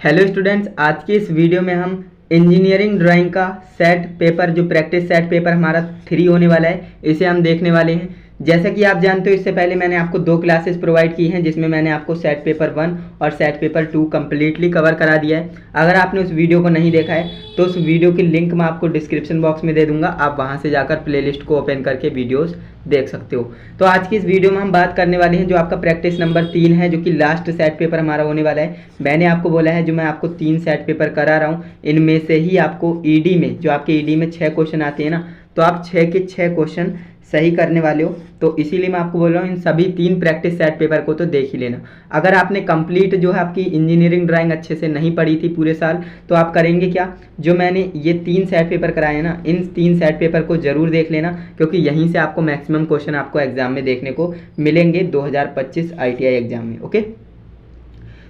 Hello students, आज की इस वीडियो में हम इंजीनियरिंग ड्राइंग का सेट पेपर जो प्रैक्टिस सेट पेपर हमारा 3 होने वाला है, इसे हम देखने वाले हैं। जैसा कि आप जानते हो, इससे पहले मैंने आपको 2 क्लासेस प्रोवाइड की हैं, जिसमें मैंने आपको सेट पेपर 1 और सेट पेपर 2 कम्प्लीटली कवर करा दिया है। अगर आपने उस वीडियो को नहीं देखा है तो उस वीडियो की लिंक मैं आपको डिस्क्रिप्शन बॉक्स में दे दूंगा, आप वहां से जाकर प्लेलिस्ट को ओपन करके वीडियोस देख सकते हो। तो आज की इस वीडियो में हम बात करने वाले हैं जो आपका प्रैक्टिस नंबर 3 है, जो कि लास्ट सेट पेपर हमारा होने वाला है। मैंने आपको बोला है जो मैं आपको 3 सेट पेपर करा रहा हूँ, इनमें से ही आपको ईडी में, जो आपके ईडी में 6 क्वेश्चन आते हैं ना, तो आप 6 के 6 क्वेश्चन सही करने वाले हो। तो इसीलिए मैं आपको बोल रहा हूँ इन सभी 3 प्रैक्टिस सेट पेपर को तो देख ही लेना। अगर आपने कंप्लीट जो है आपकी इंजीनियरिंग ड्राइंग अच्छे से नहीं पढ़ी थी पूरे साल, तो आप करेंगे क्या, जो मैंने ये 3 सेट पेपर कराए हैं ना, इन 3 सेट पेपर को जरूर देख लेना, क्योंकि यहीं से आपको मैक्सिमम क्वेश्चन आपको एग्जाम में देखने को मिलेंगे 2025 ITI एग्जाम में। ओके,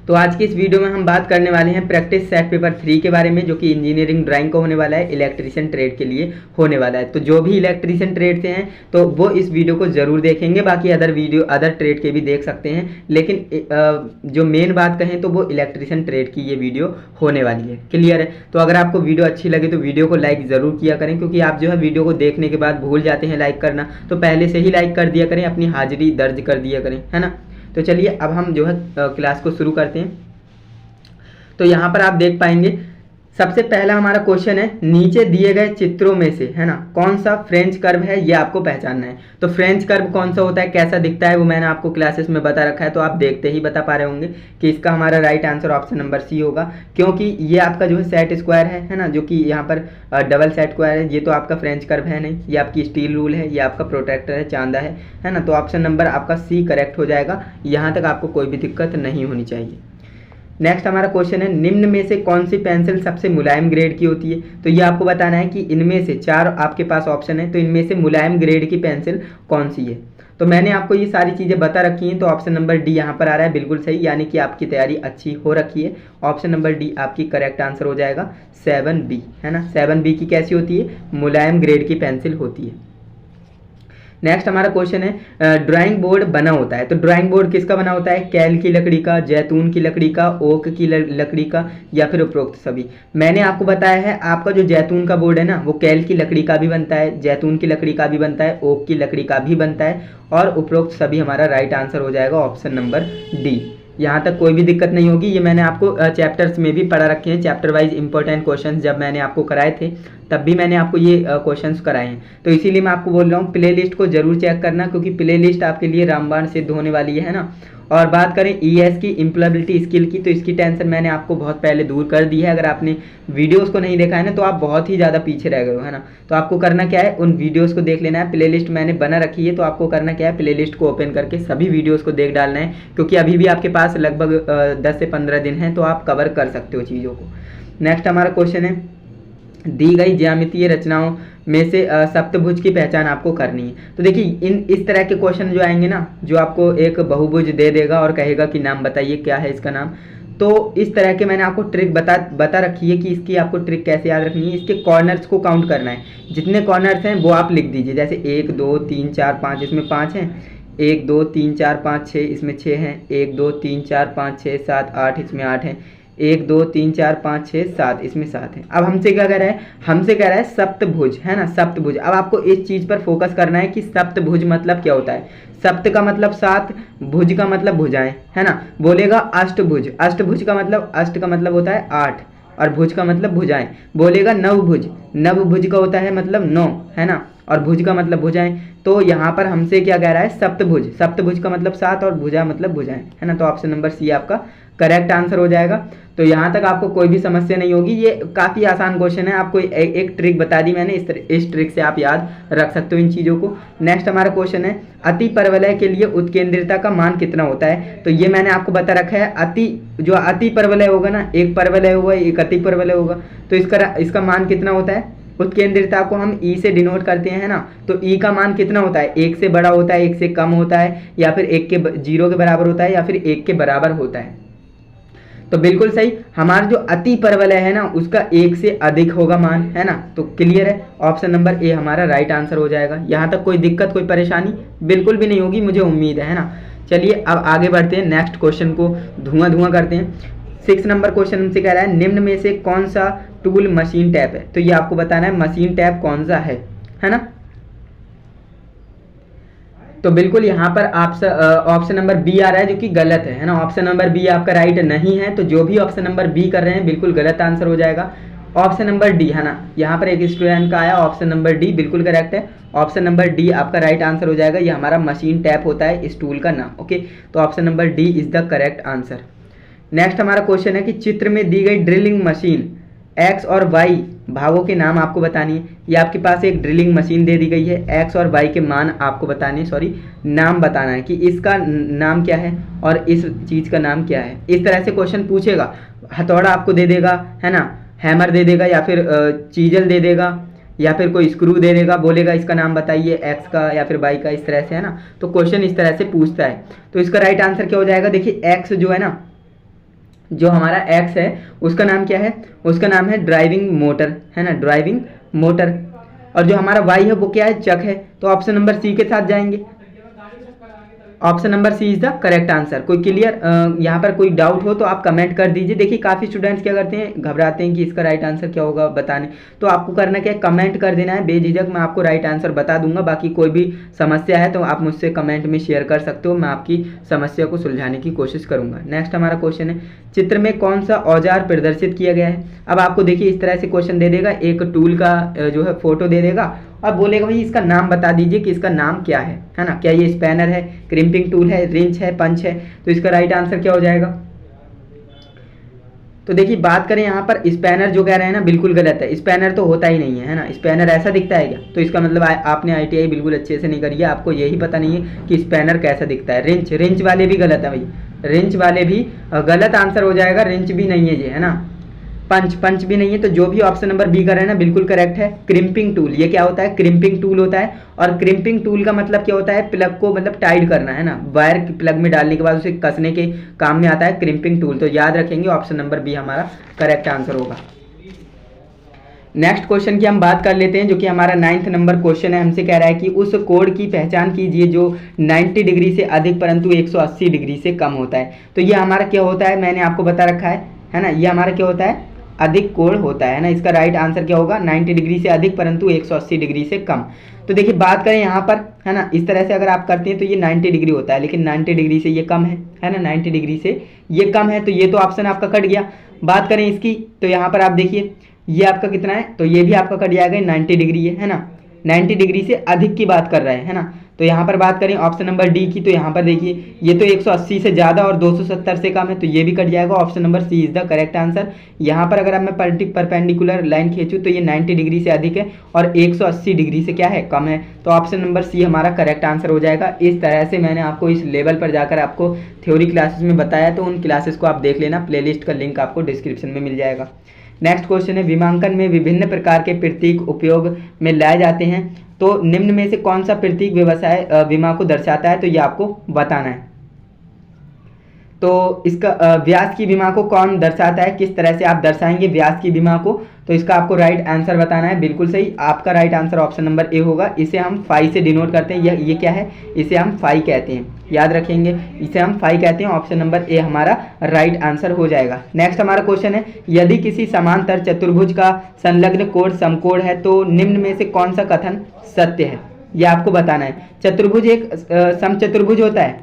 तो आज की इस वीडियो में हम बात करने वाले हैं प्रैक्टिस सेट पेपर 3 के बारे में, जो कि इंजीनियरिंग ड्राइंग का होने वाला है, इलेक्ट्रीशियन ट्रेड के लिए होने वाला है। तो जो भी इलेक्ट्रीशियन ट्रेड से हैं तो वो इस वीडियो को जरूर देखेंगे, बाकी अदर ट्रेड के भी देख सकते हैं, लेकिन जो मेन बात कहें तो वो इलेक्ट्रीशियन ट्रेड की ये वीडियो होने वाली है। क्लियर है? तो अगर आपको वीडियो अच्छी लगे तो वीडियो को लाइक ज़रूर किया करें, क्योंकि आप जो है वीडियो को देखने के बाद भूल जाते हैं लाइक करना, तो पहले से ही लाइक कर दिया करें, अपनी हाजिरी दर्ज कर दिया करें, है ना। तो चलिए अब हम जो है क्लास को शुरू करते हैं। तो यहाँ पर आप देख पाएंगे सबसे पहला हमारा क्वेश्चन है, नीचे दिए गए चित्रों में से, है ना, कौन सा फ्रेंच कर्व है, ये आपको पहचानना है। तो फ्रेंच कर्व कौन सा होता है, कैसा दिखता है, वो मैंने आपको क्लासेस में बता रखा है, तो आप देखते ही बता पा रहे होंगे कि इसका हमारा right answer option number C होगा, क्योंकि ये आपका जो है सेट स्क्वायर है ना, जो कि यहाँ पर डबल सेट स्क्वायर है। ये तो आपका फ्रेंच कर्व है नहीं, ये आपकी स्टील रूल है, ये आपका प्रोटेक्टर है, चांदा है ना। तो ऑप्शन नंबर आपका सी करेक्ट हो जाएगा। यहाँ तक आपको कोई भी दिक्कत नहीं होनी चाहिए। नेक्स्ट हमारा क्वेश्चन है, निम्न में से कौन सी पेंसिल सबसे मुलायम ग्रेड की होती है। तो ये आपको बताना है कि इनमें से 4 आपके पास ऑप्शन है, तो इनमें से मुलायम ग्रेड की पेंसिल कौन सी है। तो मैंने आपको ये सारी चीज़ें बता रखी हैं, तो ऑप्शन नंबर डी यहाँ पर आ रहा है बिल्कुल सही, यानी कि आपकी तैयारी अच्छी हो रखी है। ऑप्शन नंबर डी आपकी करेक्ट आंसर हो जाएगा 7B, है ना। 7B की कैसी होती है, मुलायम ग्रेड की पेंसिल होती है। नेक्स्ट हमारा क्वेश्चन है, ड्राइंग बोर्ड बना होता है। तो ड्राइंग बोर्ड किसका बना होता है, कैल की लकड़ी का, जैतून की लकड़ी का, ओक की लकड़ी का, या फिर उपरोक्त सभी। मैंने आपको बताया है आपका जो जैतून का बोर्ड है ना, वो कैल की लकड़ी का भी बनता है, जैतून की लकड़ी का भी बनता है, ओक की लकड़ी का भी बनता है, और उपरोक्त सभी हमारा राइट आंसर हो जाएगा ऑप्शन नंबर डी। यहाँ तक कोई भी दिक्कत नहीं होगी। ये मैंने आपको चैप्टर्स में भी पढ़ा रखे हैं, चैप्टर वाइज इंपॉर्टेंट क्वेश्चंस जब मैंने आपको कराए थे तब भी मैंने आपको ये क्वेश्चंस कराए हैं। तो इसीलिए मैं आपको बोल रहा हूँ प्लेलिस्ट को जरूर चेक करना, क्योंकि प्लेलिस्ट आपके लिए रामबाण सिद्ध होने वाली है ना। और बात करें ES की, इम्प्लॉयबिलिटी स्किल की, तो इसकी टेंशन मैंने आपको बहुत पहले दूर कर दी है। अगर आपने वीडियोस को नहीं देखा है ना, तो आप बहुत ही ज़्यादा पीछे रह गए हो, है ना। तो आपको करना क्या है, उन वीडियोस को देख लेना है। प्लेलिस्ट मैंने बना रखी है, तो आपको करना क्या है, प्लेलिस्ट को ओपन करके सभी वीडियोस को देख डालना है, क्योंकि अभी भी आपके पास लगभग 10 से 15 दिन हैं, तो आप कवर कर सकते हो चीज़ों को। नेक्स्ट हमारा क्वेश्चन है, दी गई ज्यामितीय रचनाओं में से सप्तभुज की पहचान आपको करनी है। तो देखिए इस तरह के क्वेश्चन जो आएंगे ना, जो आपको एक बहुभुज दे देगा और कहेगा कि नाम बताइए क्या है इसका नाम, तो इस तरह के मैंने आपको ट्रिक बता रखी है कि इसकी आपको ट्रिक कैसे याद रखनी है। इसके कॉर्नर्स को काउंट करना है, जितने कॉर्नर्स हैं वो आप लिख दीजिए, जैसे 1 2 3 4 5, इसमें 5 हैं, 1 2 3 4 5 6, इसमें 6 हैं, 1 2 3 4 5 6 7 8, इसमें 8 हैं, 1 2 3 4 5 6 7, इसमें 7 है। अब हमसे क्या कह रहा है, हमसे कह रहा है सप्तभुज, है ना, सप्तभुज। अब आपको इस चीज पर फोकस करना है कि सप्तभुज मतलब क्या होता है। सप्त का मतलब 7, भुज का मतलब भुजाएं, है ना। बोलेगा अष्टभुज, अष्टभुज का मतलब, अष्ट का मतलब होता है 8 और भुज का मतलब भुजाएं। बोलेगा नवभुज, नवभुज का होता है मतलब 9, है ना, और भुज का मतलब भुजाएं। तो यहाँ पर हमसे क्या कह रहा है, सप्तभुज, सप्तभुज का मतलब 7 और भुजा मतलब भुजाएं, है ना। तो ऑप्शन नंबर सी आपका करेक्ट आंसर हो जाएगा। तो यहाँ तक आपको कोई भी समस्या नहीं होगी, ये काफ़ी आसान क्वेश्चन है। आपको एक ट्रिक बता दी मैंने, इस ट्रिक से आप याद रख सकते हो इन चीज़ों को। नेक्स्ट हमारा क्वेश्चन है, अति परवलय के लिए उत्केंद्रिता का मान कितना होता है। तो ये मैंने आपको बता रखा है, अति परवलय होगा ना, एक परवलय होगा, एक अति परवलय होगा, तो इसका मान कितना होता है। उत्केंद्रिता को हम ई से डिनोट करते हैं ना, तो ई का मान कितना होता है, 1 से बड़ा होता है, 1 से कम होता है, या फिर 0 के बराबर होता है, या फिर 1 के बराबर होता है। तो बिल्कुल सही, हमारा जो अति परवलय है ना, उसका 1 से अधिक होगा मान, है ना। तो क्लियर है, ऑप्शन नंबर ए हमारा राइट आंसर हो जाएगा। यहाँ तक कोई दिक्कत, कोई परेशानी बिल्कुल भी नहीं होगी, मुझे उम्मीद है ना। चलिए अब आगे बढ़ते हैं, नेक्स्ट क्वेश्चन को धुआं करते हैं। 6 नंबर क्वेश्चन हमसे कह रहा है निम्न में से कौन सा टूल मशीन टैप है, तो ये आपको बताना है मशीन टैप कौन सा है ना। तो बिल्कुल यहाँ पर ऑप्शन नंबर बी आ रहा है जो कि गलत है ना। ऑप्शन नंबर बी आपका राइट नहीं है, तो जो भी ऑप्शन नंबर बी कर रहे हैं बिल्कुल गलत आंसर हो जाएगा। ऑप्शन नंबर डी है ना, यहाँ पर एक स्टूडेंट का आया ऑप्शन नंबर डी बिल्कुल करेक्ट है। ऑप्शन नंबर डी आपका राइट आंसर हो जाएगा। ये हमारा मशीन टैप होता है इस टूल का नाम। ओके, तो option number D is the correct answer. Next हमारा क्वेश्चन है कि चित्र में दी गई ड्रिलिंग मशीन एक्स और वाई भागों के नाम आपको बतानी है। ये आपके पास एक ड्रिलिंग मशीन दे दी गई है, एक्स और वाई के मान आपको बताने नाम बताना है कि इसका नाम क्या है और इस चीज़ का नाम क्या है। इस तरह से क्वेश्चन पूछेगा। हथौड़ा आपको दे देगा है ना, हैमर दे देगा या फिर चीजल दे देगा या फिर कोई स्क्रू दे देगा, बोलेगा इसका नाम बताइए एक्स का या फिर वाई का, इस तरह से है ना। तो क्वेश्चन इस तरह से पूछता है। तो इसका राइट आंसर क्या हो जाएगा, देखिए एक्स जो है ना, जो हमारा एक्स है उसका नाम क्या है, उसका नाम है ड्राइविंग मोटर है ना, ड्राइविंग मोटर। और जो हमारा वाई है वो क्या है, चक है। तो ऑप्शन नंबर सी के साथ जाएंगे। Option number C is the correct answer. कोई क्लियर यहाँ पर कोई डाउट हो तो आप कमेंट कर दीजिए। देखिए काफ़ी स्टूडेंट्स क्या करते हैं, घबराते हैं कि इसका राइट आंसर क्या होगा बताने। तो आपको करना क्या है, कमेंट कर देना है बेझिझक, मैं आपको राइट आंसर बता दूंगा। बाकी कोई भी समस्या है तो आप मुझसे कमेंट में शेयर कर सकते हो, मैं आपकी समस्या को सुलझाने की कोशिश करूंगा। नेक्स्ट हमारा क्वेश्चन है, चित्र में कौन सा औजार प्रदर्शित किया गया है। अब आपको देखिए इस तरह से क्वेश्चन दे देगा, एक टूल का जो है फोटो दे देगा और बोलेगा भाई इसका नाम बता दीजिए कि इसका नाम क्या है ना। क्या ये स्पैनर है, क्रिम्पिंग टूल है, रिंच है, पंच है। तो इसका राइट आंसर क्या हो जाएगा। तो देखिए बात करें यहाँ पर स्पैनर जो कह रहे हैं ना बिल्कुल गलत है। स्पैनर तो होता ही नहीं है ना, स्पैनर ऐसा दिखता है क्या, तो इसका मतलब आपने ITI बिल्कुल अच्छे से नहीं करी है, आपको यही पता नहीं है कि स्पैनर कैसा दिखता है। रिंच, रिंच वाले भी गलत है भाई, रिंच वाले भी गलत आंसर हो जाएगा। रिंच भी नहीं है ये है ना, पंच, पंच भी नहीं है। तो जो भी ऑप्शन नंबर बी कर रहे हैं ना बिल्कुल करेक्ट है। क्रिम्पिंग टूल, ये क्या होता है, क्रिम्पिंग टूल होता है। और क्रिम्पिंग टूल का मतलब क्या होता है, प्लग को मतलब टाइट करना है ना, वायर प्लग में डालने के बाद उसे कसने के काम में आता है क्रिम्पिंग टूल। तो याद रखेंगे ऑप्शन नंबर बी हमारा करेक्ट आंसर होगा। नेक्स्ट क्वेश्चन की हम बात कर लेते हैं, जो कि हमारा 9th नंबर क्वेश्चन है। हमसे कह रहा है कि उस कोण की पहचान कीजिए जो 90 डिग्री से अधिक परंतु 180 डिग्री से कम होता है। तो ये हमारा क्या होता है, मैंने आपको बता रखा है ना, ये हमारा क्या होता है, अधिक कोण होता है ना। इसका राइट आंसर क्या होगा, 90 डिग्री से अधिक परंतु 180 डिग्री से कम। तो देखिए बात करें यहाँ पर है ना, इस तरह से अगर आप करते हैं तो ये 90 डिग्री होता है, लेकिन 90 डिग्री से ये कम है ना, 90 डिग्री से ये कम है। तो ये तो ऑप्शन आपका कट गया। बात करें इसकी तो यहाँ पर आप देखिए ये आपका कितना है, तो ये भी आपका कट जाएगा, 90 डिग्री है ना, 90 डिग्री से अधिक की बात कर रहे हैं है ना। तो यहाँ पर बात करें ऑप्शन नंबर डी की, तो यहाँ पर देखिए ये तो 180 से ज़्यादा और 270 से कम है, तो ये भी कट जाएगा। Option number C is the correct answer. यहाँ पर अगर मैं परपेंडिकुलर लाइन खींचूँ तो ये 90 डिग्री से अधिक है और 180 डिग्री से क्या है, कम है। तो ऑप्शन नंबर सी हमारा करेक्ट आंसर हो जाएगा। इस तरह से मैंने आपको इस लेवल पर जाकर आपको थ्योरी क्लासेस में बताया, तो उन क्लासेस को आप देख लेना, प्लेलिस्ट का लिंक आपको डिस्क्रिप्शन में मिल जाएगा। नेक्स्ट क्वेश्चन है, विमांकन में विभिन्न प्रकार के प्रतीक उपयोग में लाए जाते हैं, तो निम्न में से कौन सा प्रतीक व्यवसाय विमा को दर्शाता है, तो ये आपको बताना है। तो इसका व्यास की विमा को कौन दर्शाता है, किस तरह से आप दर्शाएंगे व्यास की विमा को, तो इसका आपको राइट आंसर बताना है। बिल्कुल सही, आपका right answer option number A होगा। इसे हम फाई से डिनोट करते हैं, ये क्या है, इसे हम फाई कहते हैं, याद रखेंगे, इसे हम फाई कहते हैं। ऑप्शन नंबर ए हमारा राइट आंसर हो जाएगा। नेक्स्ट हमारा क्वेश्चन है, यदि किसी समांतर चतुर्भुज का संलग्न कोण समकोण है तो निम्न में से कौन सा कथन सत्य है, यह आपको बताना है। चतुर्भुज एक समचतुर्भुज होता है,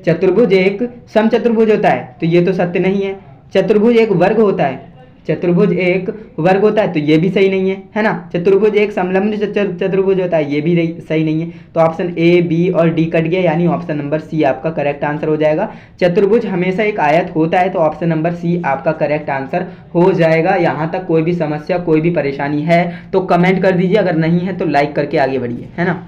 चतुर्भुज एक समचतुर्भुज होता है, तो ये तो सत्य नहीं है। चतुर्भुज एक वर्ग होता है, चतुर्भुज एक वर्ग होता है, तो ये भी सही नहीं है ना। चतुर्भुज एक समलंब चतुर्भुज होता है, ये भी सही नहीं है। तो ऑप्शन ए, बी और डी कट गया, यानी ऑप्शन नंबर सी आपका करेक्ट आंसर हो जाएगा। चतुर्भुज हमेशा एक आयत होता है, तो ऑप्शन नंबर सी आपका करेक्ट आंसर हो जाएगा। यहाँ तक कोई भी समस्या, कोई भी परेशानी है तो कमेंट कर दीजिए, अगर नहीं है तो लाइक करके आगे बढ़िए, है ना।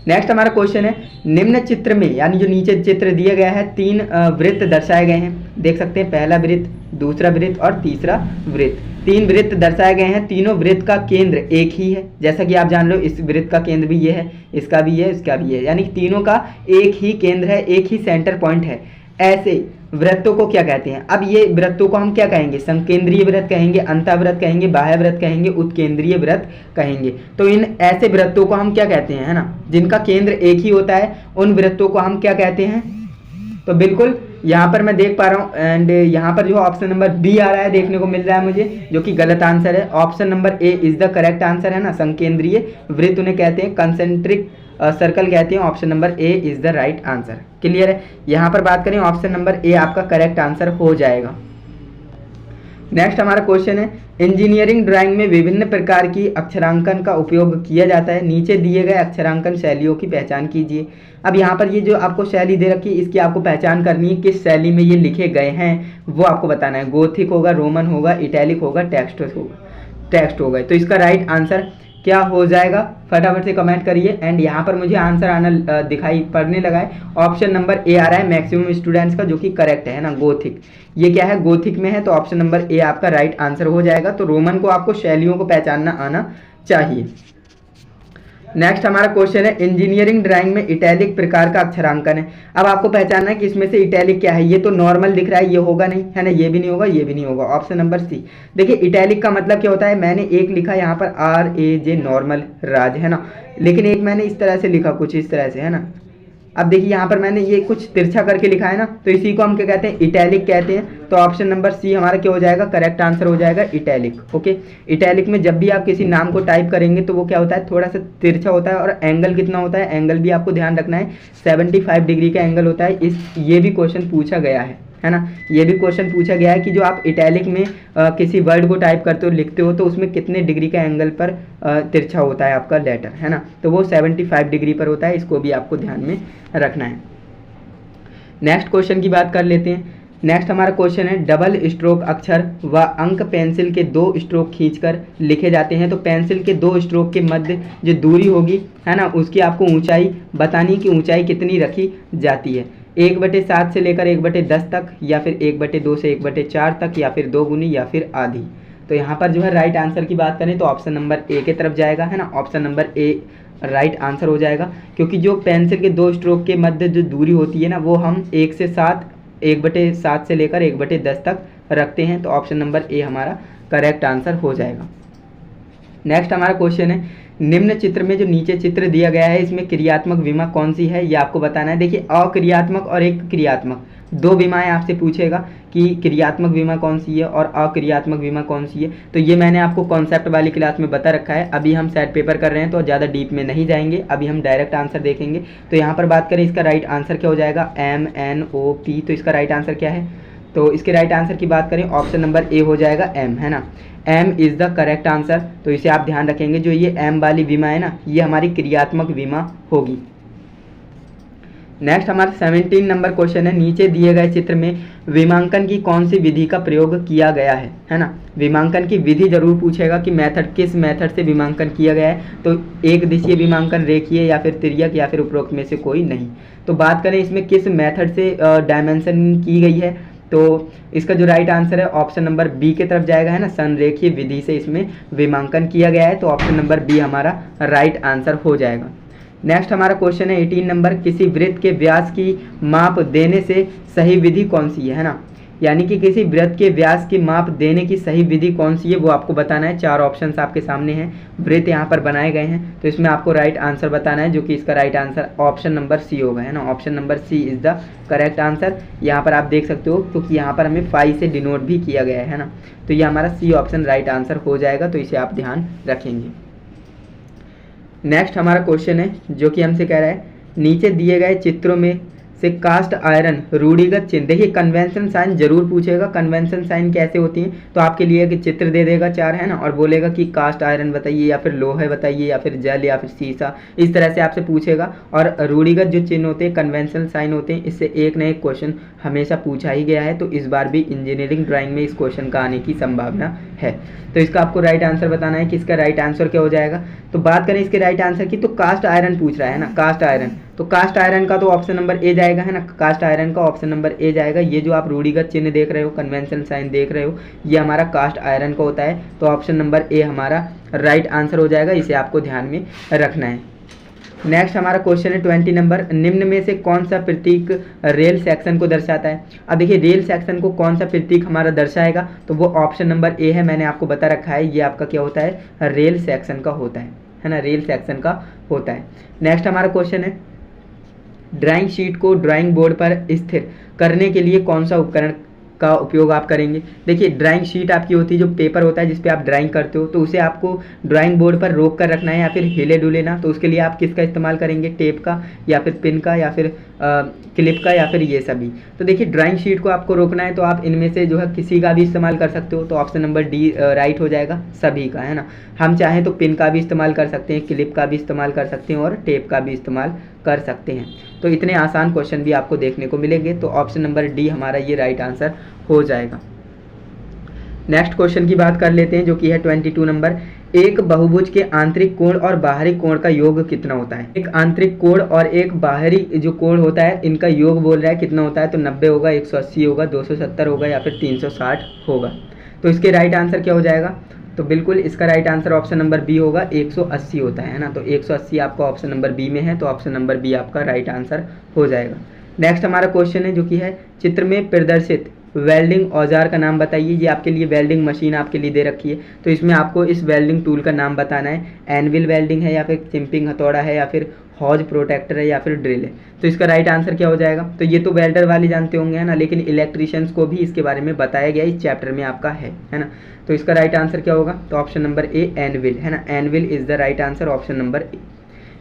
नेक्स्ट हमारा क्वेश्चन है, निम्न चित्र में, यानी जो नीचे चित्र दिया गया है, 3 वृत्त दर्शाए गए हैं, देख सकते हैं, पहला वृत्त, दूसरा वृत्त और तीसरा वृत्त। 3 वृत्त दर्शाए गए हैं, तीनों वृत्त का केंद्र एक ही है, जैसा कि आप जान लो, इस वृत्त का केंद्र भी ये है, इसका भी है, इसका भी है, यानी तीनों का एक ही केंद्र है, एक ही सेंटर पॉइंट है। ऐसे वृत्तों को क्या कहते हैं, अब ये वृत्तों को हम क्या कहेंगे, संकेंद्रीय वृत्त कहेंगे, अंतःवृत्त कहेंगे, बाह्य वृत्त कहेंगे, उत्केंद्रीय वृत्त कहेंगे। तो इन ऐसे वृत्तों को हम क्या कहते हैं, है ना, जिनका केंद्र एक ही होता है, उन वृत्तों को हम क्या कहते हैं, तो बिल्कुल यहाँ पर मैं देख पा रहा हूँ एंड यहाँ पर जो ऑप्शन नंबर बी आ रहा है देखने को मिल रहा है मुझे, जो कि गलत आंसर है। Option number A is the correct answer है ना, संकेंद्रीय वृत्त उन्हें कहते हैं, कंसेंट्रिक सर्कल कहते हैं। Option number A is the right answer. Clear है। यहाँ पर बात करें ऑप्शन नंबर ए आपका करेक्ट आंसर हो जाएगा। नेक्स्ट हमारा क्वेश्चन है, इंजीनियरिंग ड्राइंग में विभिन्न प्रकार की अक्षरांकन का उपयोग किया जाता है, नीचे दिए गए अक्षरांकन शैलियों की पहचान कीजिए। अब यहाँ पर ये जो आपको शैली दे रखी है इसकी आपको पहचान करनी है, किस शैली में ये लिखे गए हैं वो आपको बताना है। गोथिक होगा, रोमन होगा, इटैलिक होगा, टेक्स्ट होगा। तो इसका राइट आंसर क्या हो जाएगा, फटाफट से कमेंट करिए। एंड यहाँ पर मुझे आंसर आना दिखाई पड़ने लगा है, ऑप्शन नंबर ए आ रहा है मैक्सिमम स्टूडेंट्स का, जो कि करेक्ट है ना, गोथिक। ये क्या है, गोथिक में है, तो ऑप्शन नंबर ए आपका राइट आंसर हो जाएगा। तो रोमन को आपको शैलियों को पहचानना आना चाहिए। नेक्स्ट हमारा क्वेश्चन है, इंजीनियरिंग ड्राइंग में इटैलिक प्रकार का अक्षरांकन है। अब आपको पहचानना है कि इसमें से इटैलिक क्या है। ये तो नॉर्मल दिख रहा है, ये होगा नहीं, है ना, ये भी नहीं होगा, ये भी नहीं होगा। Option number C. देखिए इटैलिक का मतलब क्या होता है, मैंने एक लिखा यहाँ पर RAJ नॉर्मल राज, है ना, लेकिन एक मैंने इस तरह से लिखा, कुछ इस तरह से, है ना। अब देखिए यहाँ पर मैंने ये कुछ तिरछा करके लिखा है ना, तो इसी को हम क्या कहते हैं, इटैलिक कहते हैं। तो ऑप्शन नंबर सी हमारा क्या हो जाएगा, करेक्ट आंसर हो जाएगा, इटैलिक। ओके, इटैलिक में जब भी आप किसी नाम को टाइप करेंगे तो वो क्या होता है, थोड़ा सा तिरछा होता है। और एंगल कितना होता है, एंगल भी आपको ध्यान रखना है, 75 डिग्री का एंगल होता है। ये भी क्वेश्चन पूछा गया है ना, ये भी क्वेश्चन पूछा गया है कि जो आप इटैलिक में किसी वर्ड को टाइप करते हो, लिखते हो, तो उसमें कितने डिग्री का एंगल पर तिरछा होता है आपका लेटर, है ना। तो वो 75 डिग्री पर होता है, इसको भी आपको ध्यान में रखना है। नेक्स्ट क्वेश्चन की बात कर लेते हैं। नेक्स्ट हमारा क्वेश्चन है, डबल स्ट्रोक अक्षर व अंक पेंसिल के 2 स्ट्रोक खींचकर लिखे जाते हैं। तो पेंसिल के 2 स्ट्रोक के मध्य जो दूरी होगी, है ना, उसकी आपको ऊंचाई बतानी कि ऊंचाई कितनी रखी जाती है। 1/7 से लेकर 1/10 तक, या फिर 1/2 से 1/4 तक, या फिर 2 गुनी, या फिर आधी। तो यहाँ पर जो है राइट आंसर की बात करें तो ऑप्शन नंबर ए की तरफ जाएगा, है ना। Option number A right answer हो जाएगा, क्योंकि जो पेंसिल के 2 स्ट्रोक के मध्य जो दूरी होती है ना, वो हम 1/7 से लेकर 1/10 तक रखते हैं। तो ऑप्शन नंबर ए हमारा करेक्ट आंसर हो जाएगा। नेक्स्ट हमारा क्वेश्चन है, निम्न चित्र में जो नीचे चित्र दिया गया है इसमें क्रियात्मक विमा कौन सी है, ये आपको बताना है। देखिए अक्रियात्मक और एक क्रियात्मक, 2 विमाएं आपसे पूछेगा कि क्रियात्मक विमा कौन सी है और अक्रियात्मक विमा कौन सी है। तो ये मैंने आपको कॉन्सेप्ट वाली क्लास में बता रखा है। अभी हम सेट पेपर कर रहे हैं तो ज़्यादा डीप में नहीं जाएंगे, अभी हम डायरेक्ट आंसर देखेंगे। तो यहाँ पर बात करें इसका राइट आंसर क्या हो जाएगा, MNOP। तो इसका राइट आंसर क्या है, तो इसके राइट आंसर की बात करें ऑप्शन नंबर ए हो जाएगा, M, है ना। M is the correct answer. तो इसे आप ध्यान रखेंगे, जो ये M वाली विमा है ना, ये हमारी क्रियात्मक विमा होगी। नेक्स्ट हमारा 17 नंबर क्वेश्चन है, नीचे दिए गए चित्र में विमांकन की कौन सी विधि का प्रयोग किया गया है ना। विमांकन की विधि जरूर पूछेगा कि मेथड, किस मेथड से विमांकन किया गया है। तो एक दिशीय विमांकन, रेखीय, या फिर तिर्यक, या फिर उपरोक्त में से कोई नहीं। तो बात करें इसमें किस मेथड से डायमेंशन की गई है, तो इसका जो राइट आंसर है ऑप्शन नंबर बी की तरफ जाएगा, है ना। संरेखीय विधि से इसमें विमांकन किया गया है। तो ऑप्शन नंबर बी हमारा राइट आंसर हो जाएगा। नेक्स्ट हमारा क्वेश्चन है 18 नंबर, किसी वृत्त के व्यास की माप देने से सही विधि कौन सी है ना। यानी कि किसी वृत्त के व्यास की माप देने की सही विधि कौन सी है वो आपको बताना है। 4 ऑप्शंस आपके सामने हैं, वृत्त यहाँ पर बनाए गए हैं, तो इसमें आपको राइट आंसर बताना है, जो कि इसका right answer option number C होगा, है ना। Option number C is the correct answer. यहाँ पर आप देख सकते हो क्योंकि यहाँ पर हमें 5 से डिनोट भी किया गया है ना। तो ये हमारा सी ऑप्शन राइट आंसर हो जाएगा, तो इसे आप ध्यान रखेंगे। नेक्स्ट हमारा क्वेश्चन है जो कि हमसे कह रहा है, नीचे दिए गए चित्रों में से कास्ट आयरन रूढ़िगत चिन्ह। देखिए कन्वेंशन साइन जरूर पूछेगा, कन्वेंशन साइन कैसे होती हैं। तो आपके लिए कि चित्र दे देगा 4, है ना, और बोलेगा कि कास्ट आयरन बताइए, या फिर लोहे बताइए, या फिर जल, या फिर सीसा, इस तरह से आपसे पूछेगा। और रूढ़िगत जो चिन्ह होते हैं, कन्वेंशनल साइन होते हैं, इससे एक न एक क्वेश्चन हमेशा पूछा ही गया है। तो इस बार भी इंजीनियरिंग ड्राइंग में इस क्वेश्चन का आने की संभावना है। तो इसका आपको राइट आंसर बताना है कि इसका राइट आंसर क्या हो जाएगा। तो बात करें इसके राइट आंसर की, तो कास्ट आयरन पूछ रहा है ना, कास्ट आयरन। तो कास्ट आयरन का तो ऑप्शन नंबर ए जाएगा, है ना। कास्ट आयरन का ऑप्शन नंबर ए जाएगा। ये जो आप रूढ़िगत चिन्ह देख रहे हो, कन्वेंशनल साइन देख रहे हो, ये हमारा कास्ट आयरन का होता है। तो ऑप्शन नंबर ए हमारा राइट आंसर हो जाएगा, इसे आपको ध्यान में रखना है। नेक्स्ट हमारा क्वेश्चन है 20 नंबर, निम्न में से कौन सा प्रतीक रेल सेक्शन को दर्शाता है। अब देखिए रेल सेक्शन को कौन सा प्रतीक हमारा दर्शाएगा, तो वो ऑप्शन नंबर ए है, मैंने आपको बता रखा है। ये आपका क्या होता है, रेल सेक्शन का होता है ना, रेल सेक्शन का होता है। नेक्स्ट हमारा क्वेश्चन है ड्राइंग शीट को ड्राइंग बोर्ड पर स्थिर करने के लिए कौन सा उपकरण का उपयोग आप करेंगे। देखिए ड्राइंग शीट आपकी होती है, जो पेपर होता है जिस पे आप ड्राइंग करते हो, तो उसे आपको ड्राइंग बोर्ड पर रोक कर रखना है या फिर हिले डुले ना, तो उसके लिए आप किसका इस्तेमाल करेंगे, टेप का या फिर पिन का या फिर क्लिप का या फिर ये सभी। तो देखिए ड्राइंग शीट को आपको रोकना है तो आप इनमें से जो है किसी का भी इस्तेमाल कर सकते हो, तो ऑप्शन नंबर डी राइट हो जाएगा, सभी का, है ना। हम चाहें तो पिन का भी इस्तेमाल कर सकते हैं, क्लिप का भी इस्तेमाल कर सकते हैं और टेप का भी इस्तेमाल कर सकते हैं। तो इतने आसान क्वेश्चन भी आपको देखने को मिलेंगे, तो ऑप्शन नंबर डी हमारा ये राइट आंसर हो जाएगा। नेक्स्ट क्वेश्चन की बात कर लेते हैं जो कि है 22 नंबर। एक बहुभुज के आंतरिक कोण और बाहरी कोण का योग कितना होता है। एक आंतरिक कोण और एक बाहरी जो कोण होता है, इनका योग बोल रहा है कितना होता है, तो 90 होगा, 180 होगा, 270 होगा या फिर 360 होगा। तो इसके राइट आंसर क्या हो जाएगा, तो बिल्कुल इसका right answer option number B होगा, 180 होता है ना। तो 180 आपका ऑप्शन नंबर बी में है, तो ऑप्शन नंबर बी आपका राइट आंसर हो जाएगा। नेक्स्ट हमारा क्वेश्चन है जो कि है चित्र में प्रदर्शित वेल्डिंग औजार का नाम बताइए। ये आपके लिए वेल्डिंग मशीन आपके लिए दे रखी है, तो इसमें आपको इस वेल्डिंग टूल का नाम बताना है। एनविल वेल्डिंग है या फिर चिम्पिंग हथौड़ा है या फिर हॉज प्रोटेक्टर है या फिर ड्रिल है। तो इसका राइट आंसर क्या हो जाएगा, तो ये तो वेल्डर वाले जानते होंगे, है ना, लेकिन इलेक्ट्रीशियंस को भी इसके बारे में बताया गया इस चैप्टर में आपका है ना। तो इसका राइट आंसर क्या होगा, तो ऑप्शन नंबर ए एनविल, है ना। Anvil is the right answer, option number A.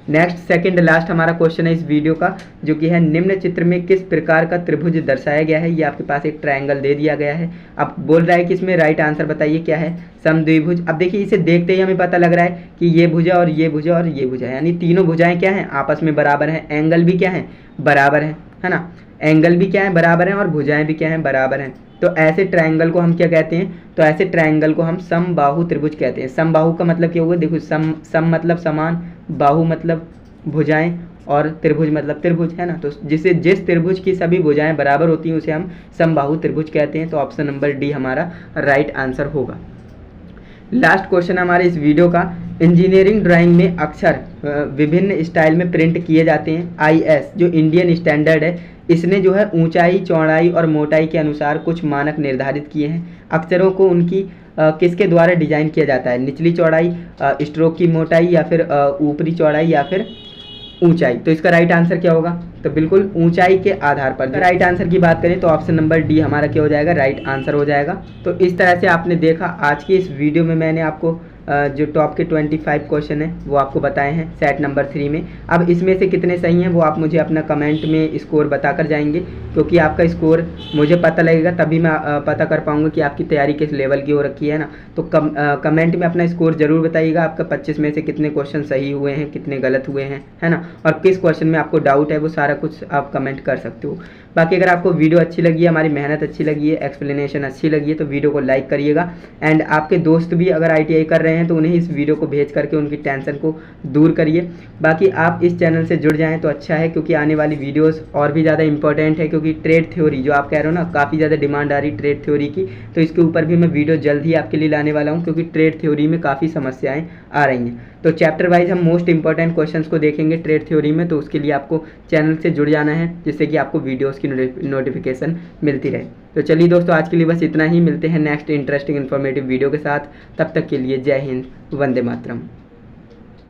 Next second last हमारा क्वेश्चन है इस वीडियो का जो कि है निम्न चित्र में किस प्रकार का त्रिभुज दर्शाया गया है। ये आपके पास एक ट्रायंगल दे दिया गया है, अब बोल रहा है कि इसमें राइट आंसर बताइए क्या है, समद्विभुज। अब देखिए इसे देखते ही हमें पता लग रहा है कि ये भुजा और ये भुजा और ये भुजा, यानी तीनों भुजाएं क्या हैं, आपस में बराबर हैं, एंगल भी क्या है, बराबर है ना। एंगल भी क्या है, बराबर है और भुजाएं भी क्या हैं, बराबर हैं। तो ऐसे ट्रायंगल को हम क्या कहते हैं, तो ऐसे ट्रायंगल को हम समबाहु त्रिभुज कहते हैं। समबाहु का मतलब क्या होगा, देखो सम मतलब समान, बाहु मतलब भुजाएं और त्रिभुज मतलब त्रिभुज, है ना। तो जिस त्रिभुज की सभी भुजाएं बराबर होती हैं उसे हम समबाहु त्रिभुज कहते हैं। तो ऑप्शन नंबर डी हमारा राइट आंसर होगा। लास्ट क्वेश्चन हमारे इस वीडियो का, इंजीनियरिंग ड्राइंग में अक्षर विभिन्न स्टाइल में प्रिंट किए जाते हैं। IS जो इंडियन स्टैंडर्ड है, इसने जो है ऊंचाई, चौड़ाई और मोटाई के अनुसार कुछ मानक निर्धारित किए हैं। अक्षरों को उनकी किसके द्वारा डिजाइन किया जाता है, निचली चौड़ाई, स्ट्रोक की मोटाई या फिर ऊपरी चौड़ाई या फिर ऊंचाई। तो इसका राइट आंसर क्या होगा, तो बिल्कुल ऊंचाई के आधार पर। राइट आंसर की बात करें तो ऑप्शन नंबर डी हमारा क्या हो जाएगा, राइट आंसर हो जाएगा। तो इस तरह से आपने देखा आज की इस वीडियो में मैंने आपको जो टॉप के 25 क्वेश्चन हैं वो आपको बताए हैं सेट नंबर 3 में। अब इसमें से कितने सही हैं वो आप मुझे अपना कमेंट में स्कोर बता कर जाएंगे, क्योंकि आपका स्कोर मुझे पता लगेगा तभी मैं पता कर पाऊंगा कि आपकी तैयारी किस लेवल की हो रखी है ना। तो कमेंट में अपना स्कोर जरूर बताइएगा, आपका 25 में से कितने क्वेश्चन सही हुए हैं, कितने गलत हुए हैं, है ना, और किस क्वेश्चन में आपको डाउट है, वो सारा कुछ आप कमेंट कर सकते हो। बाकी अगर आपको वीडियो अच्छी लगी है, हमारी मेहनत अच्छी लगी है, एक्सप्लेनेशन अच्छी लगी है, तो वीडियो को लाइक करिएगा। एंड आपके दोस्त भी अगर ITI कर रहे हैं तो उन्हें इस वीडियो को भेज करके उनकी टेंशन को दूर करिए। बाकी आप इस चैनल से जुड़ जाएं तो अच्छा है, क्योंकि आने वाली वीडियोस और भी ज़्यादा इंपॉर्टेंट है, क्योंकि ट्रेड थ्योरी जो आप कह रहे हो ना, काफ़ी ज़्यादा डिमांड आ रही ट्रेड थ्योरी की, तो इसके ऊपर भी मैं वीडियो जल्द ही आपके लिए लाने वाला हूँ, क्योंकि ट्रेड थ्योरी में काफ़ी समस्याएँ आ रही हैं। तो चैप्टर वाइज हम मोस्ट इंपॉर्टेंट क्वेश्चंस को देखेंगे ट्रेड थ्योरी में, तो उसके लिए आपको चैनल से जुड़ जाना है, जिससे कि आपको वीडियोस की नोटिफिकेशन मिलती रहे। तो चलिए दोस्तों, आज के लिए बस इतना ही, मिलते हैं नेक्स्ट इंटरेस्टिंग इन्फॉर्मेटिव वीडियो के साथ। तब तक के लिए जय हिंद, वंदे मातरम।